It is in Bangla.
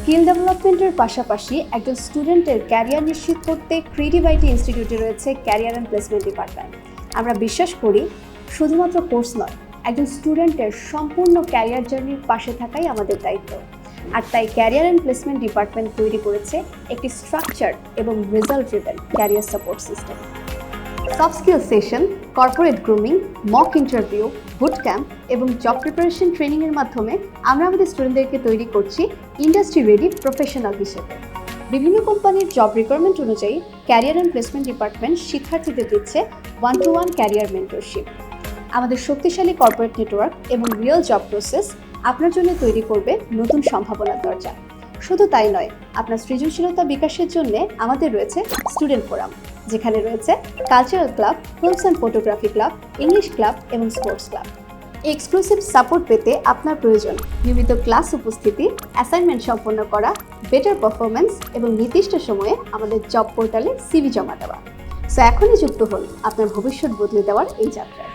স্কিল ডেভেলপমেন্টের পাশাপাশি একজন স্টুডেন্টের ক্যারিয়ার নিশ্চিত করতে ক্রিয়েটিভ আইটি ইনস্টিটিউটে রয়েছে ক্যারিয়ার অ্যান্ড প্লেসমেন্ট ডিপার্টমেন্ট। আমরা বিশ্বাস করি শুধুমাত্র কোর্স নয়, একজন স্টুডেন্টের সম্পূর্ণ ক্যারিয়ার জার্নির পাশে থাকাই আমাদের দায়িত্ব। আর তাই ক্যারিয়ার অ্যান্ড প্লেসমেন্ট ডিপার্টমেন্ট তৈরি করেছে একটি স্ট্রাকচার এবং result driven career support system. Soft skill session, corporate grooming, mock interview, boot camp এবং জব প্রিপারেশন ট্রেনিংয়ের মাধ্যমে আমরা আমাদের স্টুডেন্টদেরকে তৈরি করছি ইন্ডাস্ট্রি রেডি প্রফেশনাল হিসেবে। বিভিন্ন কোম্পানির জব রিকোয়ারমেন্ট অনুযায়ী ক্যারিয়ার অ্যান্ড প্লেসমেন্ট ডিপার্টমেন্ট শিক্ষার্থীদের দিচ্ছে 1-to-1 ক্যারিয়ার মেন্টরশিপ। আমাদের শক্তিশালী কর্পোরেট নেটওয়ার্ক এবং রিয়েল জব প্রসেস আপনার জন্য তৈরি করবে নতুন সম্ভাবনার দরজা। শুধু তাই নয়, আপনার সৃজনশীলতা বিকাশের জন্য আমাদের রয়েছে স্টুডেন্ট ফোরাম, যেখানে রয়েছে cultural club, films and photography club, English club এবং স্পোর্টস ক্লাব। এক্সক্লুসিভ সাপোর্ট পেতে আপনার প্রয়োজন নিয়মিত ক্লাস উপস্থিতি, অ্যাসাইনমেন্ট সম্পন্ন করা, বেটার পারফরমেন্স এবং নির্দিষ্ট সময়ে আমাদের জব পোর্টালে সিভি জমা দেওয়া। সো এখনই যুক্ত হন আপনার ভবিষ্যৎ বদলে দেওয়ার এই যাত্রায়।